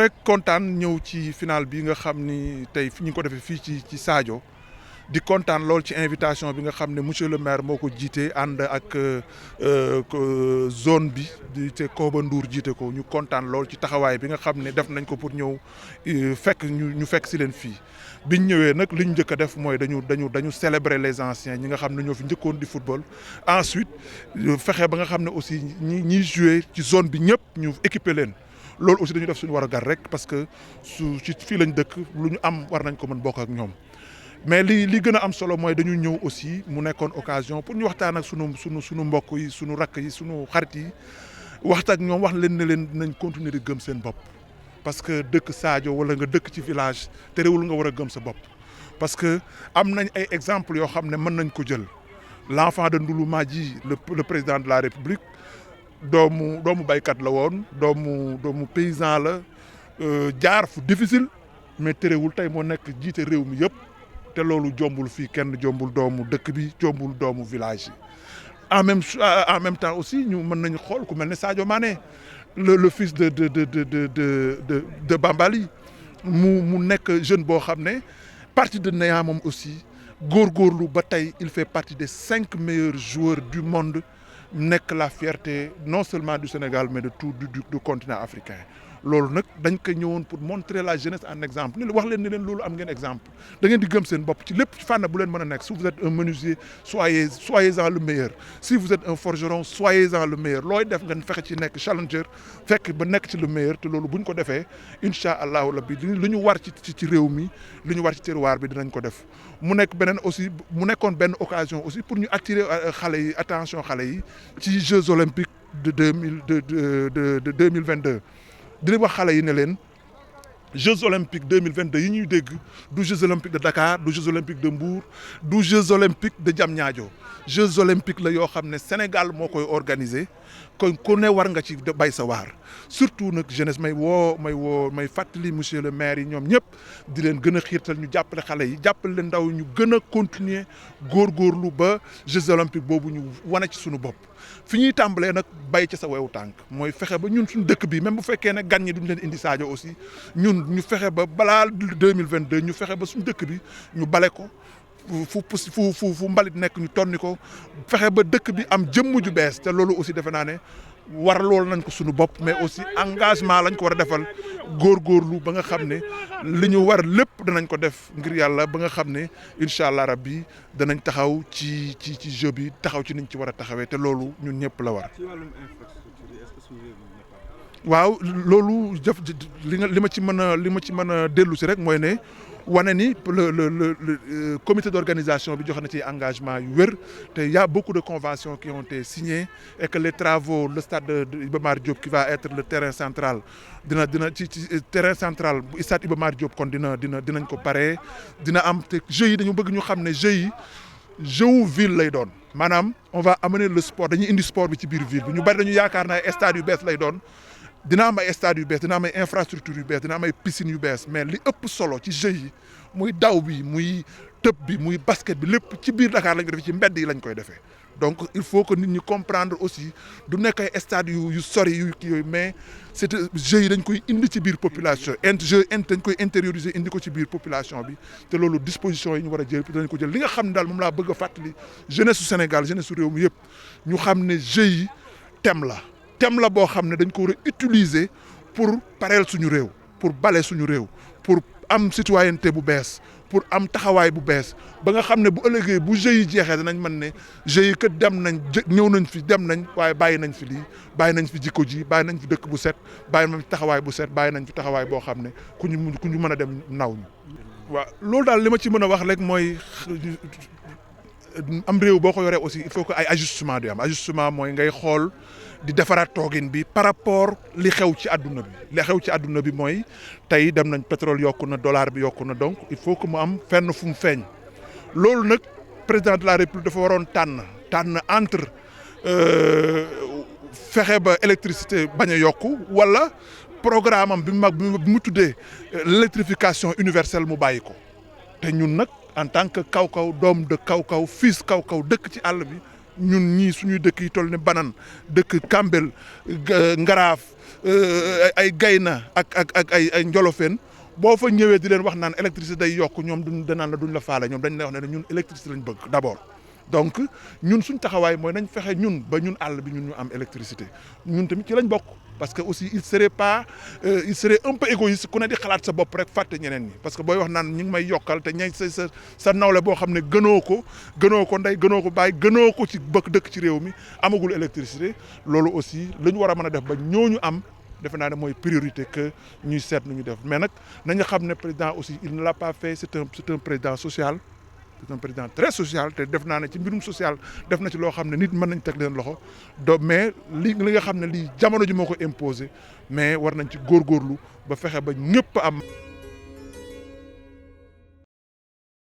rek kontaan ñëw ci final bi nga xam ni tey fi ñu ko defee fii ci Sadio di kontaan lool ci invitation bi nga xam ne monsieur le maire moo ko jiite ànd ak zone bi di te Koba Ndour jiite ko ñu kontaan lool ci taxawaay bi nga xam ne def nañ ko pour ñëw fekk ñu fekk si leen fii biñ ñëwee nag li ñu njëkk a def mooy dañu célébrer les anciens ñi nga xam ne ñoo fi njëkkoon di football. Ensuite fexe ba nga xam ne aussi ñiy jouer ci zone bi ñëpp ñu équiper leen. loolu aussi dañu def suñu war a gar rek parce que ci fii lañ dëkk lu ñu am war nañ ko mën bokk ak ñoom mais li gën a am solo mooy dañu ñëw aussi mu nekkoon occasion pour ñu waxtaan ak sunu mbokk yi sunu rakk yi sunu xarit yi waxtaan ak ñoom wax leen ne leen nañ continuer di gëm seen bopp. parce que dëkk Sadio wala nga dëkk ci village te réewul nga war a gëm sa bopp parce que am nañ ay exemples yoo xam ne mën nañ ko jël l'enfant de Ndoulouh Madji le président de la République. doomu baykat la woon doomu paysan la jaar fu difficile mais terewul tey moo nekk jiite réew mi yëpp te loolu jombul fii kenn jombul doomu dëkk bi jombul doomu village yi en même temps aussi ñu mën nañu xool ku mel ne Sadio Mané le fils de Bambali mu nekk jeune boo xam ne parti de néant moom aussi góorgóorlu ba tey il fait partie des 5 meilleurs joueurs du monde nekk la fierté non seulement du Sénégal mais de tout du continent africain loolu nag dañ ko ñëwoon pour montrer la jeunesse en exemple ni wax leen ni leen loolu am ngeen exemple da ngeen di gëm seen bopp ci lépp fànn bu leen mën a nekk si vous êtes un menuisier soyez-en le meilleur si vous êtes un forgeron soyez-en le meilleur looy def ngeen fexe ci nekk challenger fekk ba nekk ci le meilleur te loolu bu ñu ko defee incha allahu rabbi lu ñu war ci réew mi lu ñu war ci terroir bi dinañ ko def mu nekk beneen aussi mu nekkoon benn occasion aussi pour ñu attirer xale yi attention xale yi ci Jeux olympiques de 2022 di wax xale yi ne leen Jeux olympiques 2022 yi ñuy dégg du Jeux olympiques de Dakar du Jeux olympiques de Mbour du Jeux olympiques de Diamniadio Jeux olympiques la yoo xam ne Sénégal moo koy organiser kon ku ne war nga ci bay sa waar surtout nag jeunesse may fàttali monsieur le maire yi ñoom ñëpp di leen gën a xiirtal ñu jàppale xale yi jàppale leen ndaw ñu gën a continuer góorgóorlu ba Jeux olympiques boobu ñu wane ci suñu bopp fi ñuy tàmbalee nag bay ci sa wewu tànk mooy fexe ba ñun suñu dëkk bi même bu fekkee ne gan ñi duñ leen indi Sadio aussi ñun ñu fexe ba balaa 2022 ñu fexe ba suñu dëkk bi ñu bale ko fu mbalit nekk ñu tonni ko fexe ba dëkk bi am jëmm ju bees te loolu aussi defe naa ne war loolu nañ ko suñu bopp mais aussi engagement lañ ko war a defal góorgóorlu ba nga xam ne li ñu war lépp danañ ko def ngir yàlla ba nga xam ne incha allah rabbi danañ taxaw ci jeu bi taxaw ci niñ ci war a taxawee te loolu ñun ñëpp la war. waaw loolu li ma ci mën a dellu si rek mooy ne wane ni le comité d'organisation bi joxe na ci engagement yu wér te y a beaucoup de conventions qui ont été signées et que les travaux le stade de Iba Mar Diop qui va être le terrain central dina ci terrain central bu stade Iba Mar Diop kon dinañ ko pare dina am te jeux yi dañu bëgg ñu xam ne jeux yi jeu ville lay doon maanaam on va amener le sport dañuy indi sport bi ci biir ville bi ñu bari dañu yaakaar na ay stades yu bees lay doon. dina am ay stades yu bees dina am ay infrastructures yu bees dina am ay piscines yu bees mais li ëpp solo ci jeux yi muy daw bi muy tëb bi muy basket bi lépp ci biir Dakar lañ ko defee ci mbedd yi lañ koy defee donc il faut que nit ñi comprendre aussi du nekk ay stades yu sori yu kii yooyu mais c'est jeux yi dañ koy indi ci biir population dañ koy intérioriser indi ko ci biir population bi te loolu disposition yi ñu war a jël dañ ko jël li nga xam ne daal moom laa bëgg a fàttali jeunesse su Sénégal jeunesse su réew mi yëpp ñu xam ne jeux yi thème la boo xam ne dañ ko war a utiliser pour pareel suñu réew pour bale suñu réew pour am citoyenneté bu bees pour am taxawaay bu bees ba nga xam ne bu ëllëgee bu jeux yi jeexee danañ mën ne jeux yi kat ñëw nañ fi dem nañ waaye bàyyi nañ fi lii bàyyi nañ fi jikko ji bàyyi nañ fi dëkk bu set bàyyi nañ fi taxawaay bu set bàyyi nañ fi taxawaay boo xam ne ku ñu mën a dem naw ñu. waaw loolu daal li ma ci mën a wax rek mooy am réew boo ko yoree aussi il faut que ay ajustement di am ajustement mooy ngay xool di defaraat toogin bi par rapport li xew ci àdduna bi mooy tey dem nañ pétrole yokku na dollar bi yokku na donc il faut que mu am fenn fu mu feeñ loolu nag président de la république dafa waroon tànn entre fexe ba électricité bañ a yokku wala programme am bi mu tuddee l'électrification universelle mu bàyyi ko te ñun nag en tant que kaw-kaw doom de kaw-kaw fils kaw-kaw dëkk ci àll bi ñun ñii suñuy dëkk yi toll ne Banan dëkk Kambel Ngaraaf ay Gayna ak ay Njolofeen boo fa ñëwee di leen wax naan électricité day yokk ñoom danaan la duñ la faale ñoom dañ lay wax ne ñun électricité lañ bëgg d'abord. donc ñun suñ taxawaay mooy nañ fexe ñun ba ñun àll bi ñun ñu am électricité ñun tamit ci lañ bokk parce que aussi il serait un peu égoïste ku ne di xalaat sa bopp rek fàtte ñeneen ñi parce que booy wax naan ñu ngi may yokkal te ñay sa nawle boo xam ne gënoo ko ndey gënoo ko bàyyi gënoo ko ci bëkk dëkk ci réew mi amagul électricité loolu aussi la ñu war a mën a def ba ñooñu am defe naa ne mooy priorité que ñuy seet nu ñu def mais nag nañu xam ne président aussi il ne l'a pas fait c'est un président social. C'est un président très social te def naa ne ci mbirum social def na ci loo xam ne nit mën nañ teg leen loxo mais li nga xam ne lii jamono ji moo ko imposé mais war nañ ci góorgóorlu ba fexe ba ñëpp am.